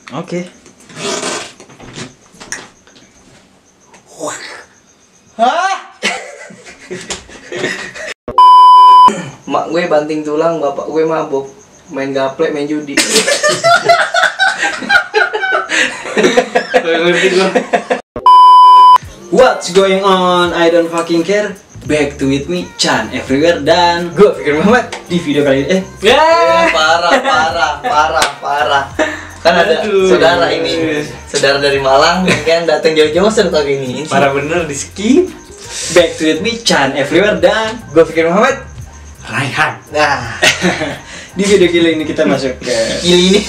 Oke. Hah? Mak gue banting tulang, bapak gue mabuk, main gaplek, main judi. Ngerti gue. What's going on? I don't fucking care. Back to with me, Chan everywhere, dan Gue pikir Muhammad di video kali ini parah. Kan ada saudara ini, saudara dari Malang kan datang jauh-jauh seru kali ini. Parah bener di skip. back to with me, Chan everywhere, dan Gue pikir Muhammad. Raihan. Nah, di video kali ini kita masuk ke gili ini.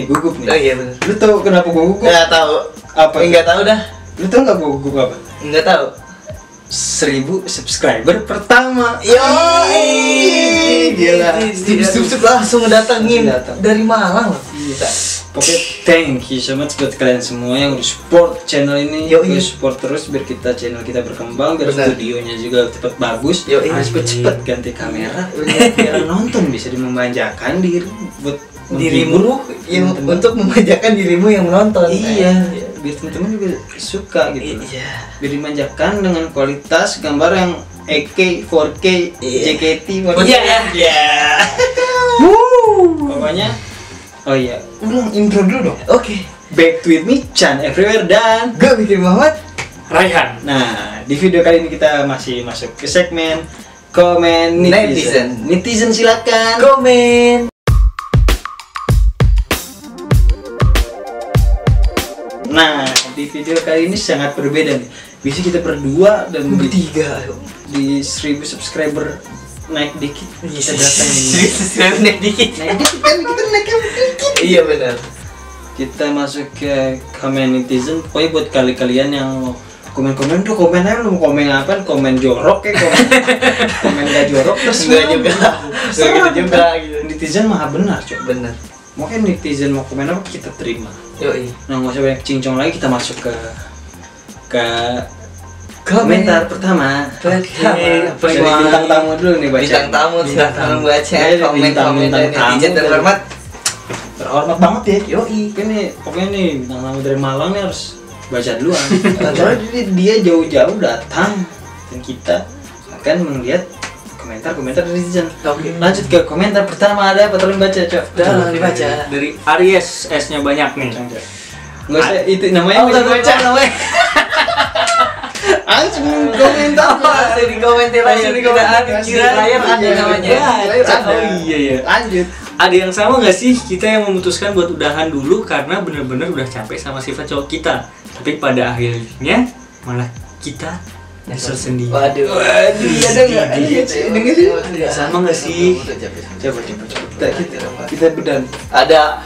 gugup nih. Oh iya benar. Lu tau kenapa gua gugup? Enggak tahu. Apa? Enggak tahu dah. Lu tau nggak gua gugup apa? Enggak tahu. 1000 subscriber pertama. Gila. Sip langsung datangin Datang. dari Malang loh. Iya. Oke, thank you so much buat kalian semua yang udah support channel ini. Yoi. Support terus biar channel kita berkembang, biar Benar. studionya juga cepat bagus. Yoi. Cepet ganti kamera, biar nonton bisa memanjakan diri buat Dirimu yang untuk memanjakan dirimu yang menonton. Iya, biar teman-teman juga suka gitu. Iya. Biar dimanjakan dengan kualitas gambar yang 8K, 4K, Iya. JKT, Iya. Pokoknya, oh iya, ulang intro dulu dong. Oke. Back to with me, Chan everywhere, dan Gue pikir Muhammad. Raihan. nah, di video kali ini kita masih masuk ke segmen komen netizen. Netizen silakan. Komen. Nah, di video kali ini sangat berbeda nih. Biasanya kita berdua dan Bertiga. di 1000 subscriber naik dikit. Kita datang Naik dikit. naik dikit kan kita naiknya dikit. Iya benar. Kita masuk ke komen netizen. Pokoknya buat kalian yang mau komen-komen tuh komen aja, lu mau komen apa? Komen jorok ya, komen gak jorok terus Enggak juga. Enggak gitu juga gitu. Netizen maha benar, Cok. Benar. Mungkin netizen mau komen apa kita terima. Yoi. Nah, nggak usah banyak cincong lagi, kita masuk ke komentar pertama. Oke. Dari bintang tamu dulu nih baca. Bintang tamu silakan baca Ya, komen-komen bintang dari tamu. netizen terhormat. Terhormat banget ya. Yoi. Pokoknya nih bintang tamu dari Malang nih harus baca duluan. Karena dia jauh-jauh datang dan kita akan melihat komentar netizen. Oke. Lanjut ke komentar pertama, ada apa? Tolong baca, Cok. Dah dibaca. Dari Aries, S-nya banyak nih. Nggak usah itu namanya Oh, nggak udah usah baca namanya. langsung komentar. Langsung di komentar langsung di komentar. Di layar ada namanya. Oh iya. Lanjut. Ada yang sama nggak sih kita yang memutuskan buat udahan dulu karena bener-bener udah capek sama sifat cowok kita, tapi pada akhirnya malah kita nyesel sendiri. Waduh. Iya ada nggak? Dengerin. Sama nggak sih? Coba. Kita bedan. Ada.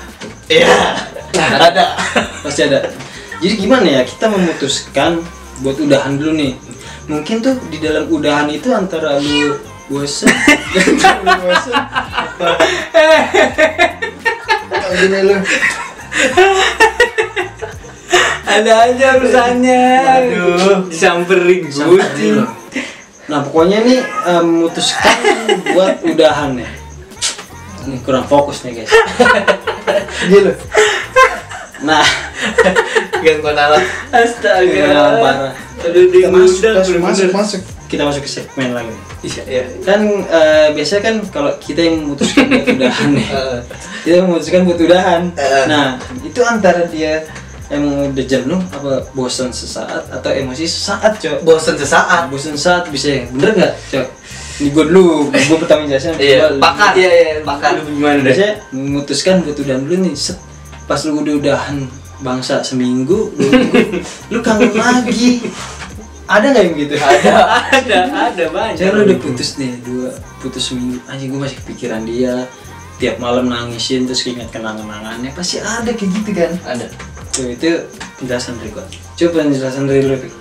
Iya. Ada. Pasti ada. Jadi gimana ya, kita memutuskan buat udahan dulu nih. Mungkin tuh di dalam udahan itu antara lu bosan apa gini lu Ada aja urusannya. Aduh, disamperin Sampai. Nah pokoknya nih memutuskan buat udahan ya. Ini kurang fokus nih guys. Gitu. Nah, Gangguan alat. Astaga. parah. Aduh, dia Masuk. Kita masuk ke segmen lagi nih. Iya. Kan biasanya kan kalau kita yang memutuskan buat udahan nih, kita memutuskan buat udahan. Nah itu antara dia emang udah jenuh apa bosan sesaat atau emosi sesaat, Cok. Bosan sesaat. Bosan sesaat bisa ya, bener nggak, Cok? Ini gue dulu, gue pertama jelasin. Iya. Pakar. Iya. Pakar. Aduh, gimana deh? Biasanya memutuskan buat udahan dulu nih, set. Pas lu udahan bangsa seminggu, 2 minggu, lu kangen lagi. Ada nggak yang gitu? Ada banyak. Saya lu udah putus nih, putus seminggu, anjing gue masih kepikiran dia. Tiap malam nangisin terus ingat kenangan-kenangannya, pasti ada kayak gitu kan? Ada. Tuh itu penjelasan dari gua. Coba penjelasan dari lu, Pik.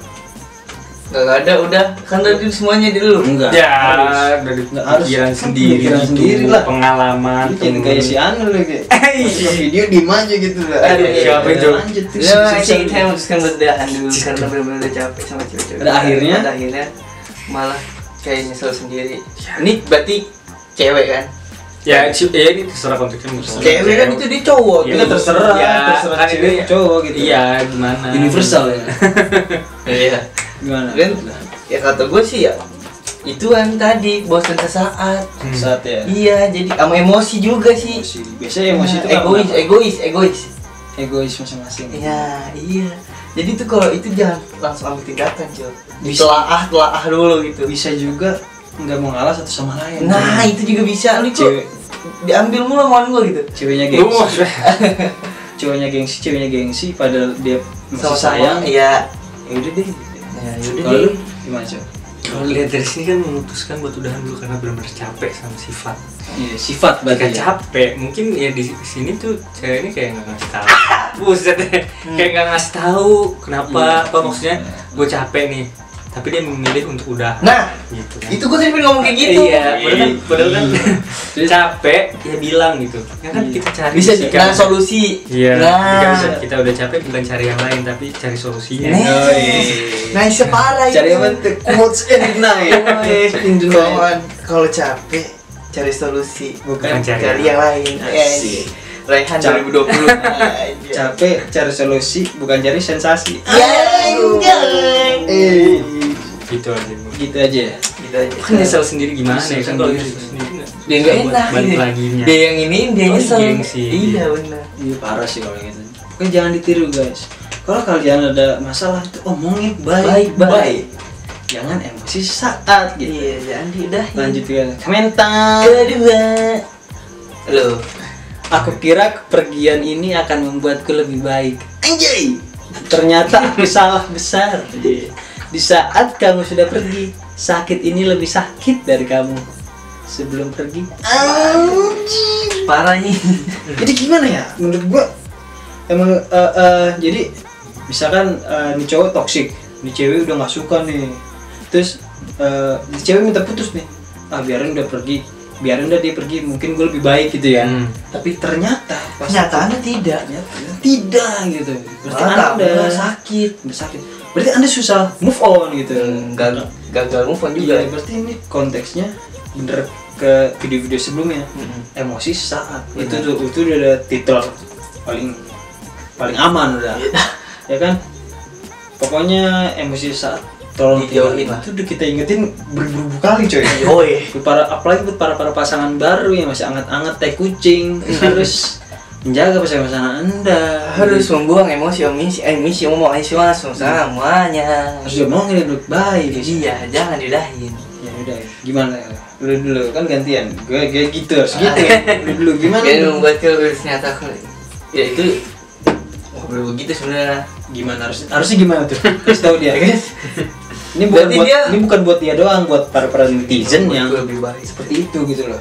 Gak ada udah. Kan tadi semuanya di lu. Enggak. Ya, dari Nggak harus. pikiran sendiri, Pikiran gitu, sendiri lah. pengalaman. Lu jangan kayak si Anul lagi. Iya. Video diem aja gitu lah. Aduh, siapa yang jawab? Lanjut tuh. Ya, saya memutuskan buat udahan dulu karena benar-benar udah capek sama cewek-cewek. Pada akhirnya malah kayak nyesel sendiri. Ini berarti cewek kan? Ya ini terserah konteksnya. Cewek kan itu dia cowok. Ya, Itu terserah kan cewek ini cowok gitu. Iya, gimana? Universal ya. Iya. Gimana? Kan ya kata gue sih ya itu kan tadi bosan sesaat. Saat ya. Iya, jadi sama emosi juga sih. Biasanya emosi itu egois masing-masing. Iya, iya. Jadi tuh kalau itu jangan langsung ambil tindakan, Cok. Bisa. Telaah dulu gitu. Bisa juga nggak mau ngalah satu sama lain. Nah, itu juga bisa. Lu kok Cewek. diambil mulu omongan gua gitu. Ceweknya ceweknya gengsi padahal dia masih Sama-sama, sayang. iya. Ya udah deh. Ya yaudah Kalau lu deh. gimana, Cok? Kalau lihat dari sini kan memutuskan buat udahan dulu karena benar-benar capek sama sifat. Iya, sifat berarti. Ketika capek, mungkin ya di sini tuh cewek ini kayak nggak ngasih tahu. Buset deh, kayak nggak ngasih tahu kenapa, apa maksudnya gue capek nih. Tapi dia memilih untuk udah. Nah, gitu kan. itu gua tadi pengen ngomong kayak gitu. Iya, padahal kan capek ya bilang gitu. Ya kan kita cari Bisa sih, nah kan. solusi. Iya, Nah, kita udah capek bukan cari yang lain tapi cari solusinya. nah separah itu. Cari apa tuh? Quotes in the night. In the night. Kalau capek cari solusi, Bukan cari cari yang lain. Asik. Raihan 2020. Capek cari solusi bukan cari sensasi. Gitu aja. Bu. Gitu aja ya. Gitu aja. Kan nyesel sendiri gimana ya kan kalau nyesel sendiri nggak Dia nggak buat enak balik ini. laginya. Dia yang ini dia Oh, nyesel. gengsi. Iya benar. Iya parah sih kalau gitu. Pokoknya jangan ditiru guys. Kalau kalian ada masalah itu omongin baik-baik. Jangan emosi saat gitu. Iya, jangan diudahin. Lanjut ke komentar. Kedua. Loh, Aku kira kepergian ini akan membuatku lebih baik. Anjay. Ternyata aku salah besar. Di saat kamu sudah pergi, sakit ini lebih sakit dari kamu sebelum pergi. Anjing. parah nih. Jadi gimana ya? Menurut gua emang jadi misalkan nih cowok toksik, nih cewek udah nggak suka nih. Terus nih cewek minta putus nih. Ah biarin udah pergi, biarin udah dia pergi, mungkin gue lebih baik gitu ya. Tapi ternyata Kenyataannya tidak. Tidak gitu. Berarti Anda anda udah sakit. Berarti anda susah move on gitu. Gagal move on juga. Iya, berarti ini konteksnya bener ke video-video sebelumnya. Emosi saat itu udah ada titel paling aman udah. Ya kan? Pokoknya emosi saat tolong dijauhin lah. Itu udah kita ingetin beribu-ribu kali coy. Yoi. Apalagi buat para pasangan baru yang masih anget-anget teh kucing harus menjaga pasangan anda, Harus membuang emosi ngomong semuanya. harus diomongin baik. Iya, jangan diudahin. Ya udah, gimana? Lu dulu kan gantian. Gue gitu harus gitu kan. Lu dulu gimana? Kayak membuat ternyata ya itu begitu sebenarnya. Gimana harusnya gimana tuh? Kasih tahu dia guys. Ini bukan buat dia doang, buat para netizen yang lebih baik seperti itu gitu loh.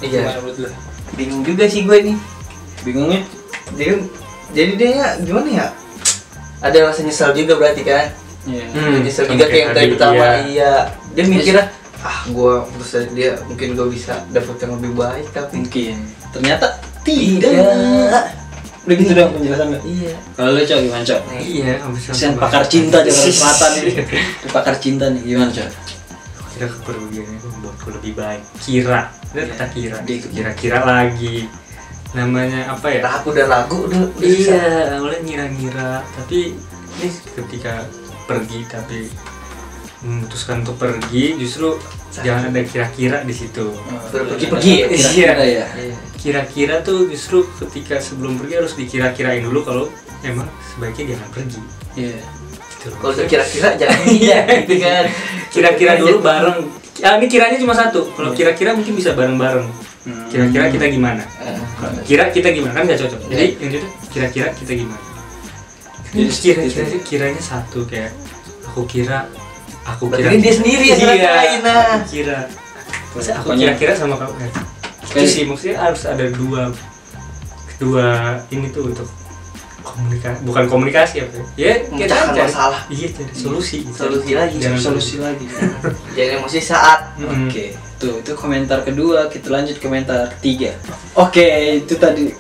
Iya. Gimana menurut lu? Bingung juga sih gue nih. Bingungnya? Jadi dia gimana ya? Ada rasa nyesal juga berarti kan? Iya. Nyesal juga kayak yang tadi pertama. Iya. Dia mikirnya gue bisa dia mungkin gue bisa dapet yang lebih baik tapi Mungkin. Ternyata tidak. Udah gitu dong penjelasannya. Iya. Kalau lu Cok gimana Cok? Iya, Sen pakar cinta Jakarta Selatan ini. Pakar cinta nih gimana Cok? Kira kepergiannya itu membuatku lebih baik. Kira, kata kira. Dia ikut Kira-kira lagi. Namanya apa ya? Ragu dan ragu udah Iya, awalnya ngira-ngira. Tapi ini ketika pergi tapi memutuskan untuk pergi, justru jangan ada kira-kira di situ. Pergi ya. Kira-kira ya. Kira-kira tuh justru ketika sebelum pergi harus dikira-kirain dulu kalau emang sebaiknya jangan pergi. Iya. Gitu loh. Kalau udah kira-kira jangan iya gitu kan. Kira-kira dulu bareng. Ini kiranya cuma satu. Kalau kira-kira mungkin bisa bareng-bareng. Kira-kira kita gimana? Kira kita gimana kan nggak cocok. Jadi yang itu kira-kira kita gimana? Jadi kiranya satu kayak aku kira. Berarti dia sendiri yang ngerasain, nah. Kira. Masa aku kira-kira sama kamu kan? Itu sih maksudnya harus ada dua ini tuh untuk komunikasi, bukan komunikasi apa ya? Kita cari masalah. Iya, cari solusi. Solusi lagi. Jangan Solusi lagi. Jangan emosi saat. Oke, itu komentar kedua. Kita lanjut komentar ketiga. Oke, itu tadi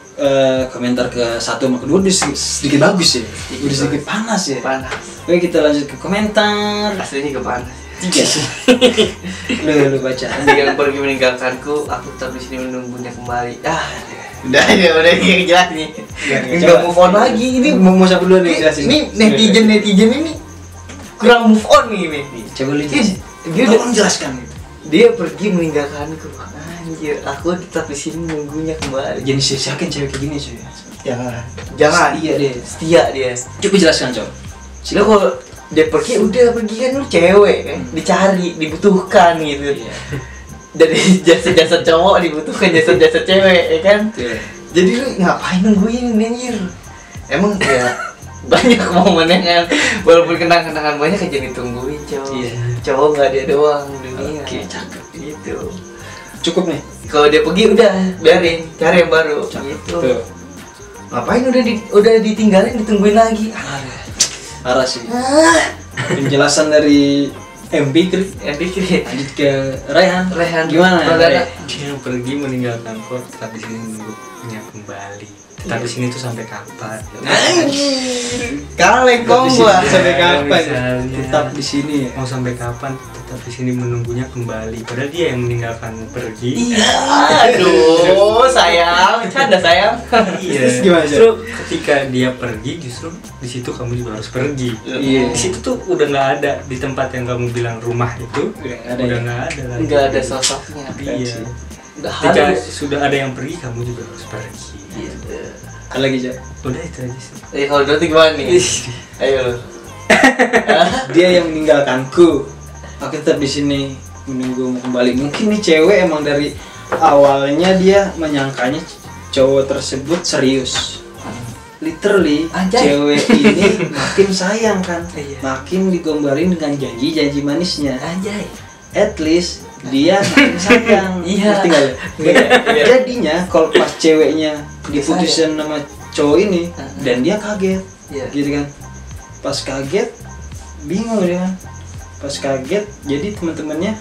komentar ke satu sama kedua udah sedikit bagus ya. Udah sedikit panas ya. Panas. Oke, kita lanjut ke komentar Aslinya ke panas. Lu baca. Jangan pergi meninggalkanku, aku tetap di sini menunggunya kembali. Udah yang jelas nih. Enggak move on lagi ini. Mau siapa dulu nih jelasin? Ini netizen ini kurang move on nih ini. Coba lu jelasin. Dia udah menjelaskan itu. Dia pergi meninggalkanku. Anjir, aku tetap di sini menunggunya kembali. Jadi sia-siakan cewek kayak gini cuy. Jangan. Setia dia. Coba jelaskan coba. Lo kalau dia pergi udah pergi kan lu cewek kan, dicari, dibutuhkan gitu. Iya. Dari jasa-jasa cowok dibutuhkan jasa-jasa cewek ya kan. Iya. Jadi lu ngapain nungguin anjir? Emang ya banyak momennya kan, walaupun kenang-kenangan banyak aja ditungguin cowok. Iya. Cowok nggak dia doang dunia. Oke, cakep. Gitu. Cukup nih. Kalau dia pergi udah biarin, cari yang baru. Gitu. Tuh. Ngapain udah ditinggalin ditungguin lagi? Parah sih. Penjelasan dari MP Kri. Lanjut ke Rayhan. Gimana? Perdana. Dia yang pergi meninggalkan kor, tetap di sini menunggunya kembali. Tetap di sini tuh sampai kapan? Kaleng kong gua. Sampai kapan? Misalnya, Tetap di sini. mau sampai kapan? Tetap di sini menunggunya kembali. Padahal dia yang meninggalkanmu pergi. Iya. Aduh, sayang, canda sayang. Iya. Terus gimana, Justru ketika dia pergi, justru di situ kamu juga harus pergi. Iya. Di situ tuh udah nggak ada di tempat yang kamu bilang rumah itu. Udah nggak ada lagi. Enggak ada sosoknya. Iya. Udah Ketika harus. sudah ada yang pergi, kamu juga harus pergi. Ada lagi aja. Udah itu aja sih. Kalau Doti gimana nih? Ayo lu. Dia yang meninggalkanku. Aku tetap di sini menunggu kembali. Mungkin nih cewek emang dari awalnya dia menyangkanya cowok tersebut serius. Literally Anjay. cewek ini makin sayang kan, Iya. makin digombalin dengan janji-janji manisnya. Anjay. At least dia makin sayang. Iya. Ngerti nggak lu? Iya. Jadinya kalau pas ceweknya diputusin sama cowok ini dan dia kaget, Iya. gitu kan? Pas kaget, bingung dia kan? Pas kaget, jadi teman-temannya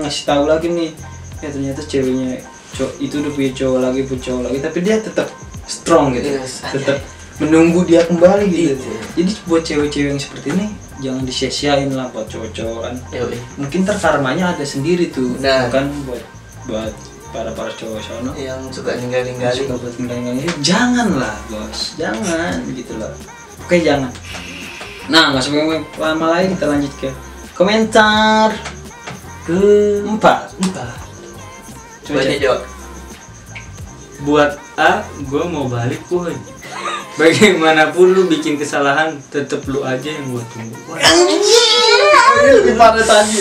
ngasih tahu lagi nih, ya ternyata ceweknya itu udah punya cowok lagi, tapi dia tetap strong gitu, Yes, tetap menunggu dia kembali gitu. Gitu. Jadi buat cewek-cewek yang seperti ini jangan disia-siain lah buat cowok-cowok kan. Yoi. Mungkin karmanya ada sendiri tuh, Nah. bukan buat para cowok sono Yang suka yang ninggalin. suka buat ninggalin. Janganlah bos, jangan gitu loh. Oke, jangan. Nah, nggak sampai lama lagi, kita lanjut ke komentar keempat. Coba aja jawab. Buat A, gue mau balik boy. Bagaimanapun lu bikin kesalahan, tetep lu aja yang gua tunggu. Lebih parah tadi.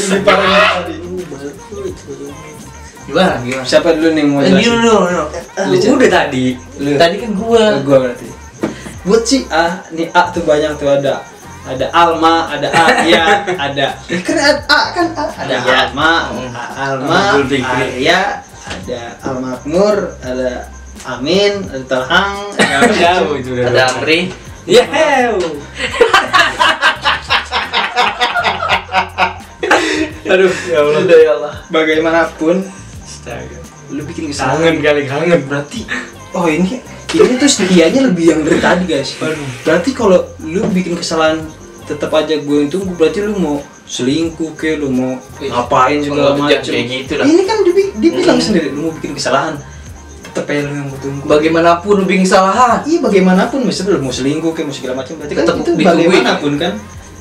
Gimana? Siapa dulu nih yang mau jelasin? Lu Udah tadi. Lu. Tadi kan gua. Gua berarti. Buat si A, nih A tuh banyak tuh, ada Alma, ada Arya, ada kan ada Alma, Abdul Fikri. Arya, ada Almakmur, ada Amin, ada Talhang, Jauh itu udah. Ada Amri. Ya. Aduh, ya Allah. Udah ya Allah. bagaimanapun Astaga. lu bikin Kangen kesalahan kali kangen. berarti ini tuh setianya lebih yang dari tadi guys. Berarti kalau lu bikin kesalahan tetap aja gue yang tunggu, berarti lu mau selingkuh ke, lu mau ngapain segala Jangan macam. kayak gitu lah. Ini kan dia bilang sendiri, lu mau bikin kesalahan tetap aja lu yang mau tunggu. Bagaimanapun lu bikin kesalahan. Iya, bagaimanapun misalnya lu mau selingkuh ke, mau segala macam, berarti kan Tetap itu ditungguin. bagaimanapun kan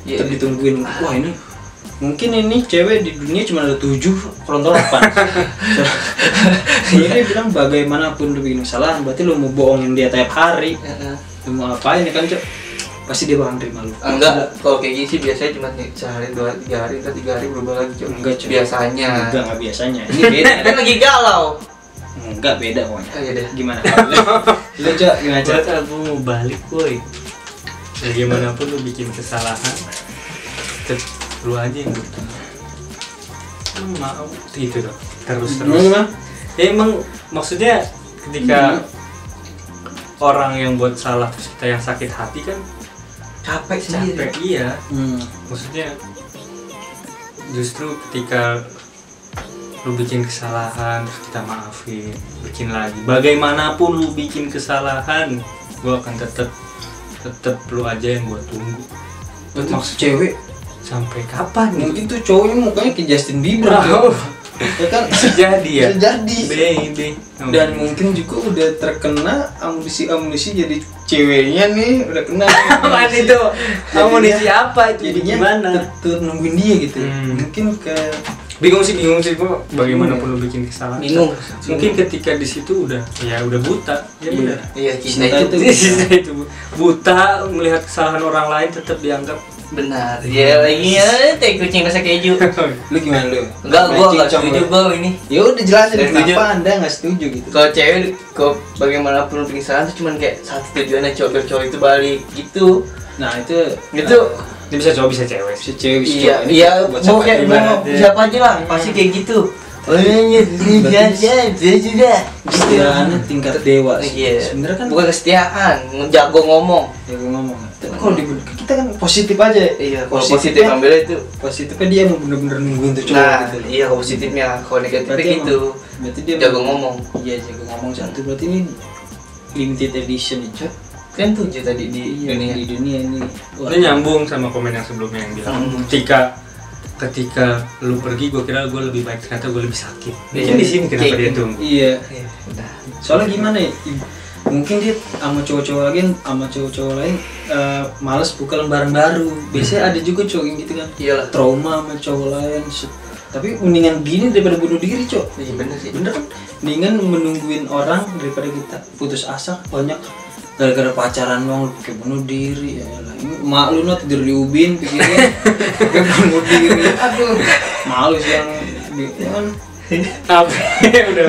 Iya. tetap ditungguin. Wah, ini mungkin ini cewek di dunia cuma ada 7, kalau 8. Jadi dia bilang bagaimanapun lu bikin kesalahan, berarti lu mau bohongin dia tiap hari, lu mau apain ya kan, Cok? Pasti dia bakal terima lu. Enggak, kalau kayak gini sih biasanya cuma sehari, 2-3 hari, atau 3 hari berubah lagi, Cok. Enggak, Cok. Biasanya. Enggak biasanya. Ini beda. Kan lagi galau. Enggak beda pokoknya. Oh, iya deh. Gimana? Lu Cok, gimana Cok? Buat aku mau balik boy. Bagaimanapun lu bikin kesalahan, tetep lu aja yang gua tunggu. Lu mau gitu dong. Terus. Gimana? Ya emang maksudnya ketika orang yang buat salah terus kita yang sakit hati kan Capek capek. Iya. Maksudnya justru ketika lu bikin kesalahan terus kita maafin, bikin lagi. Bagaimanapun lu bikin kesalahan, gua akan tetep lu aja yang gua tunggu. Maksud cewek sampai kapan nih? Mungkin tuh cowoknya mukanya kayak Justin Bieber ya kan, jadi ya. jadi Baby. dan mungkin juga udah terkena amunisi jadi ceweknya nih udah kena Apaan itu? Amunisi apa itu? jadinya Gimana? nungguin dia gitu. Mungkin ke Bingung sih gua bagaimanapun lu bikin kesalahan. Bingung. Mungkin ketika di situ udah buta. Ya benar. Iya, cinta cinta itu Itu buta melihat kesalahan orang lain tetap dianggap benar. Ya lagi ya teh kucing rasa keju. lu gimana lu? Enggak, gua enggak Cincong setuju lu. gua ini. Ya udah jelasin Nggak setuju. kenapa Anda enggak setuju gitu. Kalau cewek kok bagaimanapun lu bikin kesalahan tuh cuman kayak satu tujuannya cowok itu balik gitu. Nah, itu ini bisa cowok bisa cewek. si cewek bisa Iya, cowok. Ini iya, buat mau siapa kayak mau ibaratnya? siapa aja lah, pasti kayak gitu. Oh iya, sudah. istilahnya tingkat dewa sih. Iya. Sebenarnya kan Bukan kesetiaan, jago ngomong. ya gue ngomong. Tapi kalau kita kan positif aja. Iya, kalau positif ambil itu. Positifnya dia mau bener-bener nungguin tuh cowok Nah, gitu. iya kalau positifnya, kalau negatifnya Berarti gitu. Berarti dia Jago ngomong. Iya, jago ngomong satu. Berarti ini limited edition nih, Cok. Kan 7 tadi di dunia. Di dunia ini. Ini nyambung sama komen yang sebelumnya yang bilang ketika lu pergi gue kira gue lebih baik, ternyata gue lebih sakit. Mungkin di sini kenapa dia tunggu. Iya. Iya, udah. Soalnya gimana ya? Mungkin dia sama cowok-cowok lagi sama cowok-cowok lain males buka lembaran baru. Biasanya ada juga cowok yang gitu kan. Iyalah. Trauma sama cowok lain. Tapi mendingan gini daripada bunuh diri, Cok. Iya bener sih. Bener kan? Mendingan menungguin orang daripada kita putus asa banyak gara-gara pacaran dong kayak bunuh diri ya lah. Ini mak lu not tidur di ubin pikirnya kayak bunuh diri. Aduh, malu sih yang kan. Apa? Udah.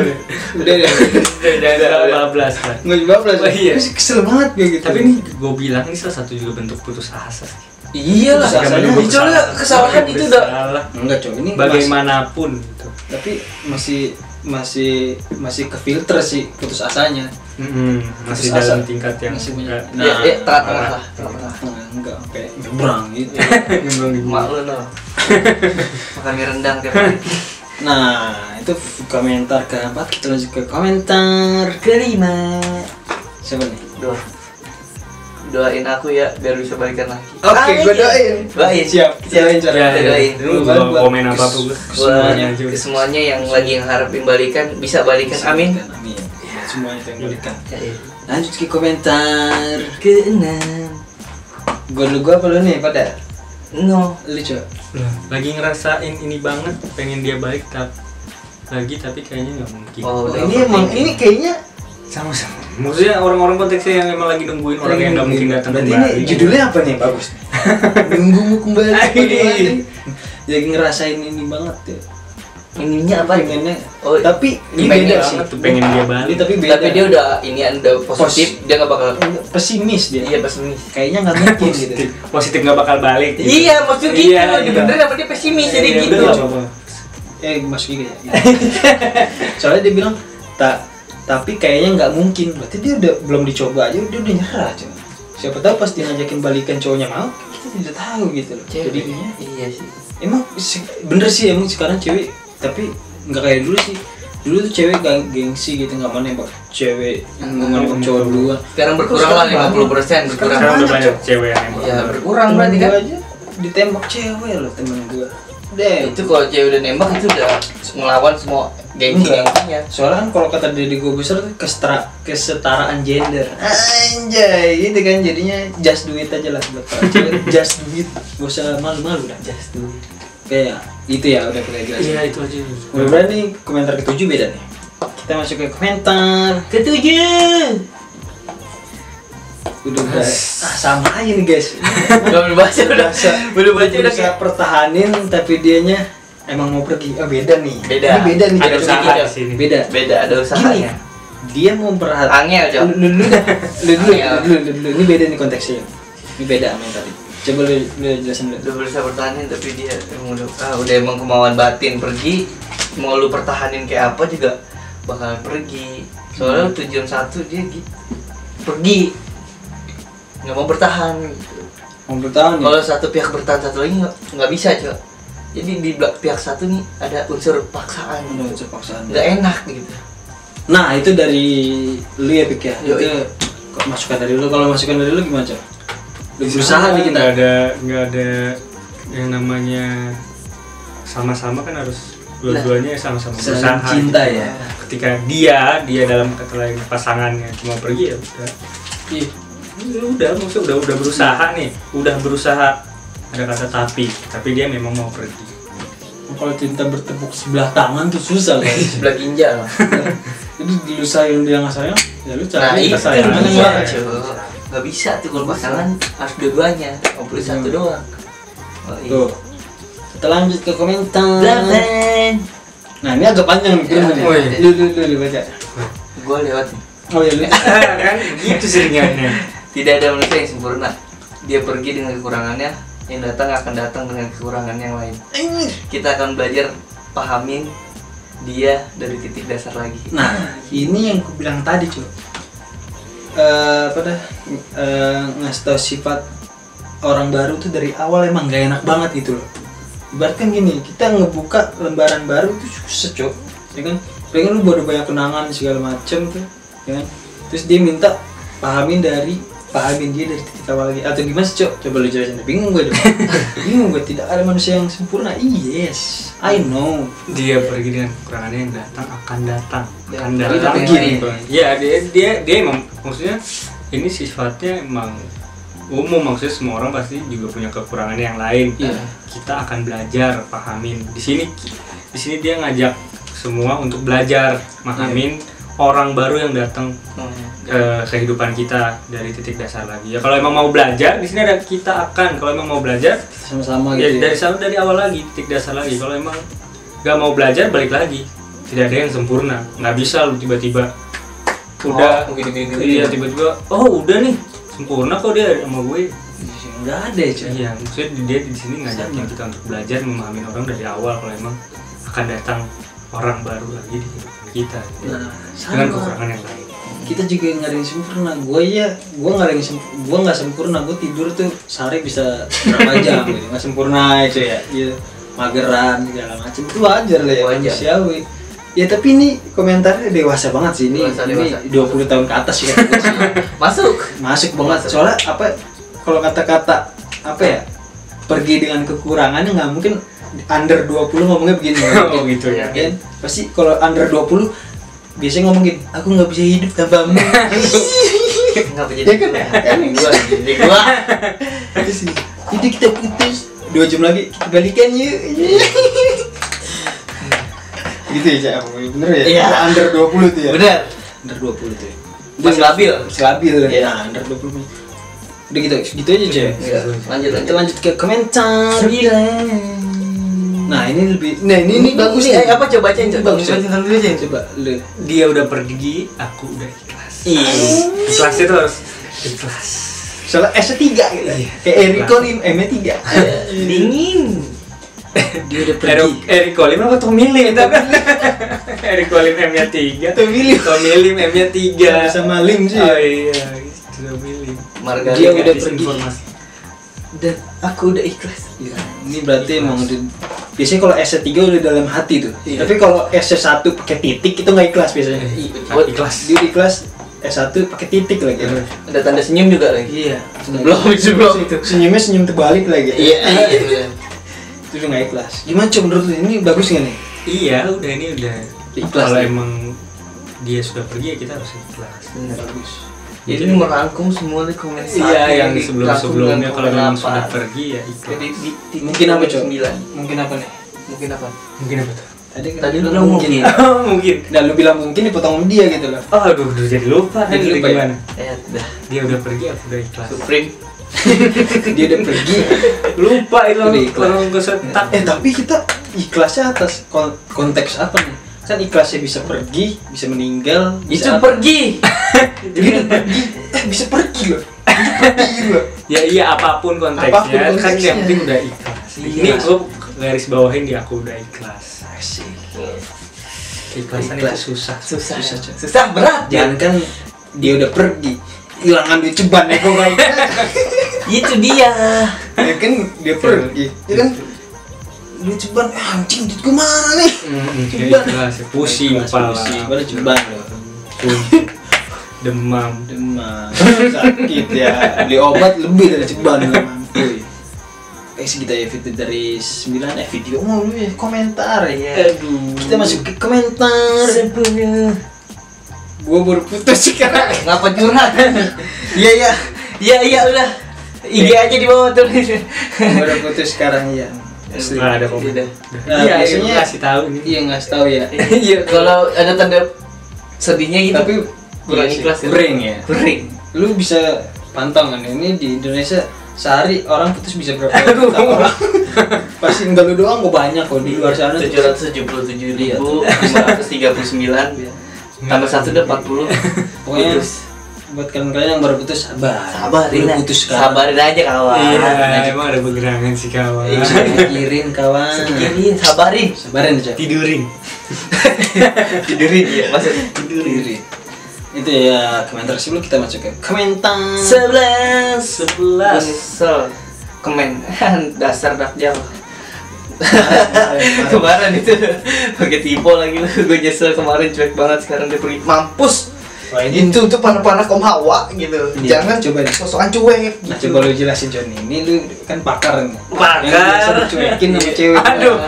Jangan bablas lah. Nggak bablas. Oh, iya. Terus kesel banget kayak gitu. Tapi ini gue bilang ini salah satu juga bentuk putus asa sih. Iya lah, Putus asanya soalnya kesalahan itu udah salah. Enggak, Cok. Ini Bagaimanapun gitu. tapi masih ke filter sih putus asanya. Masih Putus dalam asa. tingkat yang Masih punya. enggak. ya tengah-tengah lah. Enggak sampai nyebrang gitu. Mak lu no. Makan mie rendang tiap hari. Nah, itu komentar keempat. Kita lanjut ke komentar kelima. Siapa nih? Doain aku ya biar bisa balikan lagi. Oke, gue doain. Doain. Siap. Doain cara. Ya, Doain. Lu Buat komen apa pun gue. Semuanya, aja. semuanya yang lagi ngarepin balikan bisa balikan. Amin. Amin. Semuanya itu yang berikan. Ya, iya. Lanjut ke komentar Keenam. gue apa lu nih pada? No. Lu coba. Lah, lagi ngerasain ini banget, pengen dia balik tapi kayaknya nggak mungkin. Oh, udah Ini emang overthinking. ini kayaknya Sama-sama. Maksudnya orang-orang konteksnya yang emang lagi nungguin orang yang nggak mungkin datang Berarti kembali. ini judulnya apa nih? Bagus. Nunggumu kembali. Ini. Jadi ngerasain ini banget ya. Ininya apa? Pengennya. Oh, tapi ini pengen beda banget sih. tuh, pengen dia balik. Ini tapi beda. Tapi dia udah udah positif, dia nggak bakal. pesimis dia. Iya pesimis. Kayaknya nggak mungkin gitu. Positif nggak bakal balik. gitu. Iya maksud gitu. Iya, Dia iya. beneran apa dia pesimis jadi Iya, gitu. bener, coba. Masuk juga ya. Soalnya dia bilang tapi kayaknya nggak mungkin. Berarti dia udah belum dicoba aja dia udah nyerah coba. Siapa tahu pas dia ngajakin balikan cowoknya mau, kita tidak tahu gitu loh. Jadinya Iya sih. emang bener sih emang sekarang cewek tapi nggak kayak dulu sih. Dulu tuh cewek gengsi gitu nggak mau nembak cewek, nggak mau nembak cowok duluan. Sekarang berkurang lah 50% berkurang. Sekarang udah Banyak, banyak Cok. cewek yang nembak. Iya berkurang berarti kan. Gua aja ditembak cewek loh temen gua. Deh. Itu kalau cewek udah nembak itu udah ngelawan semua gengsi-gengsinya. Soalnya kan kalau kata Deddy Corbuzier tuh kesetaraan gender. Anjay, gitu kan jadinya just do it aja lah buat para cewek. Just do it, gak usah malu-malu dah. Just do it. Kayak itu ya udah kita jelasin. Iya itu aja. Mudah-mudahan nih komentar ke-7 beda nih. Kita masuk ke komentar Ke-7. udah sama aja nih guys. Belum baca udah. Belum baca udah Berusaha pertahanin tapi dianya emang mau pergi. Oh beda nih. Beda. Ini beda nih. Ada jadi usaha beda. di sini. Beda. beda ada usahanya. Dia mau perhatian. Angel coba. Lu dulu. Ini beda nih konteksnya. Ini beda sama yang tadi. Coba lu jelasin dulu. Udah berusaha pertahanin tapi dia emang udah emang kemauan batin pergi. Mau lu pertahanin kayak apa juga bakal pergi. Soalnya tujuan satu dia gitu. Pergi. Nggak mau bertahan gitu. Mau bertahan ya? Kalau satu pihak bertahan satu lagi nggak bisa coba. Jadi di pihak satu nih ada unsur paksaan. Ada unsur paksaan. Nggak enak gitu. Nah itu dari lu ya Pik ya? Yoi. Itu masukan dari lu. Kalau masukan dari lu gimana Cok? Lu berusaha nih kita. Nggak ada yang namanya sama-sama kan harus dua-duanya sama-sama Saling berusaha cinta gitu. ya. Ketika dia dalam kata lain pasangannya cuma pergi ya udah. Ih, Udah maksudnya udah berusaha nih, udah berusaha, ada kata tapi dia memang mau pergi. kalau cinta bertepuk sebelah tangan tuh susah kan. Sebelah ginjal. Jadi lu sayang dia nggak sayang, ya lu Nah cari itu kesayangan yang dia lain. cuy. Gak bisa tuh kalau pasangan harus dua-duanya, nggak boleh satu doang. Oh, iya. Tuh. Kita lanjut ke komentar. Blablabla. Nah ini agak panjang nih kirimannya. Oh, iya. Lu baca. Gue lewat. Oh iya lu. Kan gitu seringannya. Tidak ada manusia yang sempurna. Dia pergi dengan kekurangannya, yang datang akan datang dengan kekurangan yang lain. Kita akan belajar pahamin dia dari titik dasar lagi. Nah ini yang aku bilang tadi cuy. Ngasih tau sifat orang baru tuh dari awal emang gak enak banget gitu loh. Ibaratkan gini, kita ngebuka lembaran baru itu susah cok, ya kan? Pengen lu udah banyak kenangan segala macem tuh, ya kan? Terus dia minta pahamin dia dari titik awal lagi, atau gimana sih cok? Coba lu jelasin, bingung gue dong. Bingung gue, tidak ada manusia yang sempurna. Yes, I know. Dia pergi dengan kekurangannya, yang datang akan datang. Ya, Akan dia datang tapi gitu. Ya dia emang maksudnya ini sifatnya emang umum, maksudnya semua orang pasti juga punya kekurangan yang lain. Iya. Kita akan belajar pahamin. Di sini dia ngajak semua untuk belajar pahamin orang baru yang datang ke kehidupan kita dari titik dasar lagi. Ya kalau emang mau belajar, di sini ada kita akan. Kalau emang mau belajar Sama-sama ya gitu. dari awal lagi, titik dasar lagi. Kalau emang nggak mau belajar, balik lagi. Tidak ada yang sempurna. Nggak bisa lu tiba-tiba udah iya tiba-tiba udah nih sempurna kok dia sama gue. Nggak ada ya cuy. Iya, maksudnya dia di sini ngajakin kita untuk belajar memahami orang dari awal kalau emang akan datang orang baru lagi di kehidupan kita gitu. Nah, Dengan sama. kekurangan yang lain. Kita juga nggak ada yang sempurna. Gue nggak sempurna. Gue tidur tuh sehari bisa berapa jam gitu. Nggak sempurna itu ya. Iya, mageran segala macam itu wajar lah ya, Wajar. manusiawi. Ya tapi ini komentarnya dewasa banget sih ini. Dewasa. Ini 20 tahun ke atas ya. Masuk. Masuk banget. Soalnya apa? Kalau kata-kata apa ya? Pergi dengan kekurangannya nggak mungkin under 20 ngomongnya begini. Oh gitu ya. Kan? Pasti kalau under 20 biasanya ngomongin aku nggak bisa hidup tanpamu. Nggak jadi. Ya kan? Jadi gua. Jadi kita putus 2 jam lagi kita balikan yuk. Gitu ya Cak, bener ya? Iya. Under 20 tuh ya? Bener. Under 20 tuh ya? Masih labil. Labil Iya. nah under 20. Udah gitu aja Cak. Iya. Kita lanjut ke komentar. Nah ini bagus nih. nih. Apa coba bacain coba. Bagus, Bacain dulu aja. Coba lu. Dia udah pergi, aku udah ikhlas. Ikhlas itu harus ikhlas. Soalnya S3 gitu. Iya. Kayak Eriko nih M3. Dingin. Dia udah pergi. Eric Colim apa Tommy Lim itu kan? Eric Colim M-nya 3. Tommy Lim. Tommy Lim M-nya 3. Sama Lim sih. Oh iya, Tommy Lim. Margarita. Dia udah Disinformasi. pergi. Dan aku udah ikhlas. Ya, ini berarti emang udah, biasanya kalau S3 udah dalam hati tuh. Iya. Tapi kalau S1 pakai titik itu nggak ikhlas biasanya. Ikhlas. Dia ikhlas S1 pakai titik lagi. Ada tanda senyum juga lagi. Iya. Belum itu. Senyumnya senyum terbalik lagi. Iya. Itu udah nggak ikhlas. Gimana Cok menurut lu ini bagus nggak nih? Iya, udah ini udah Ikhlas kalau nih. emang dia sudah pergi ya kita harus ikhlas. Bagus. Jadi ini merangkum semua komen Iya, yang sebelum-sebelumnya kalau memang sudah pergi ya ikhlas. Jadi di Mungkin apa Cok? 9. Mungkin apa nih? Mungkin apa? Mungkin apa tuh? Tadi lu bilang mungkin. Mungkin. Dan lu bilang mungkin dipotong sama dia gitu loh. Oh, aduh, udah jadi lupa. Jadi lupa ya? gimana? Dah. Dia udah pergi, aku udah ikhlas. Supreme. Dia udah pergi. Lupa itu Udah ikhlas. orang kesetak. Tapi kita ikhlasnya atas konteks apa nih? Kan ikhlasnya bisa pergi, bisa meninggal, Itu bisa pergi. Dia udah pergi, bisa pergi loh. Bisa pergi loh. Ya iya apapun konteksnya, Apapun kan konteksnya. yang penting udah ikhlas. Iya. Ini gue garis bawahin di aku udah ikhlas. Asik. Keikhlasan Ikhlas. itu susah. Susah. Susah, Cok. Susah berat. Jangan kan dia udah pergi, hilangan duit ceban ya kok kayak Itu dia. ya kan dia pergi, ya kan duit ceban, anjing duit gue mana nih? Ya ikhlas, ya. Pusing Ikhlas, kepala. pusing. Pada ceban loh. Pusing. Demam. Demam, sakit ya, beli obat lebih dari ceban loh, mampu. podcast kita ya, video dari 9 video mulu ya, komentar ya. Aduh. Kita masuk ke komentar. Sebelumnya Gua baru putus sekarang. Ngapa curhat? Iya udah. IG aja di bawah tuh. Baru putus sekarang ya. nggak ada komen. Nah, Iya, biasanya kasih tahu ini. iya ngasih tahu ya. Iya, kalau ada tanda sedihnya gitu. Tapi kurang iya sih, ikhlas ya. Kering ya. Kering. Lu bisa pantau kan ini di Indonesia sehari orang putus bisa berapa juta orang? Pasti enggak lu doang, kok banyak kok di luar sana. 777.539 tambah 1 udah 40. Pokoknya Putus. buat kalian yang baru putus sabar. Sabarin Lu aja. putus sekarang. Sabarin aja kawan. Iya, emang ada pergerakan sih kawan. Bisa pikirin kawan. Sekirin, sabarin. Sabarin aja. Tidurin. Tidurin ya, maksudnya tidurin. Itu ya komentar sebelum kita masuk ke komentar. 11. Nyesel. Kemen. Dasar dakjal. Kemarin itu pakai tipe lagi lu. Gue nyesel kemarin cuek banget, sekarang dia pergi. Mampus. Itu tuh panah-panah kaum Hawa gitu. Iya, Jangan coba deh. sosokan cuek. Nah, coba lu jelasin John, ini lu kan pakar nih. Pakar. Yang biasa dicuekin sama cewek. Aduh.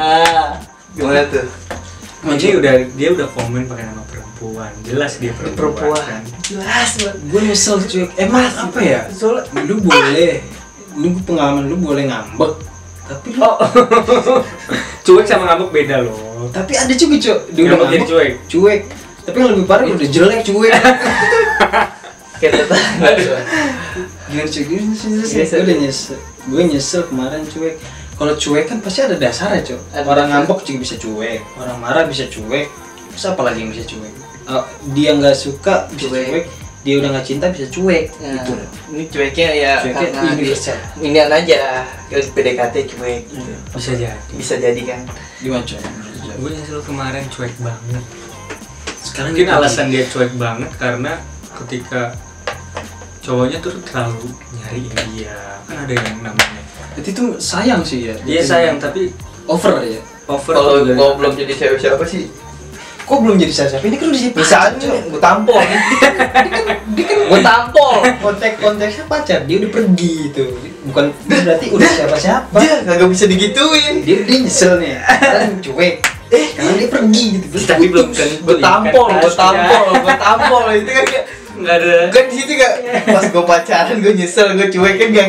Gimana tuh? Dia udah komen pakai nama perempuan. Jelas dia perempuan. Kan? Jelas banget. Gue nyesel cuek. Emang apa ya? Soalnya Lu boleh, lu pengalaman lu boleh ngambek. Tapi lu, Cuek sama ngambek beda loh. tapi ada juga cuek. Dia udah Ngambek jadi ngambek, cuek. Tapi yang lebih parah udah jelek cuek. kayak tetangga. Gimana cuek? Biasa. Gue nyesel kemarin cuek. Kalau cuek kan pasti ada dasarnya cuek. Ada Orang dasar. ngambek juga bisa cuek, orang marah bisa cuek. Terus apa lagi yang bisa cuek? Dia nggak suka bisa Cuek. cuek. Dia udah nggak cinta bisa cuek. Nah, Gitu. ini cueknya ya Cueknya karena universal. ini aja PDKT cuek gitu. Bisa jadi. Bisa jadi kan. Gimana cuek? Gue nyesel kemarin cuek banget. Sekarang Mungkin gitu. alasan dia cuek banget karena ketika cowoknya tuh terlalu nyariin dia. Kan ada yang namanya. Itu tuh sayang sih ya. Dia sayang tapi over ya. over Kalau tuh gua belum jadi cewek siapa sih? Kok belum jadi siapa? Ini kan udah jadi Misalnya gua tampol. Gua tampol. konteksnya pacar, dia udah pergi itu. Bukan berarti udah siapa-siapa. Dia kagak bisa digituin. Dia nyesel nih. Sekarang cuek. Karena dia pergi gitu. tapi belum kan Gua tampol itu kan kayak nggak ada. kan di situ gak pas gue pacaran gue nyesel gue cuek kan gak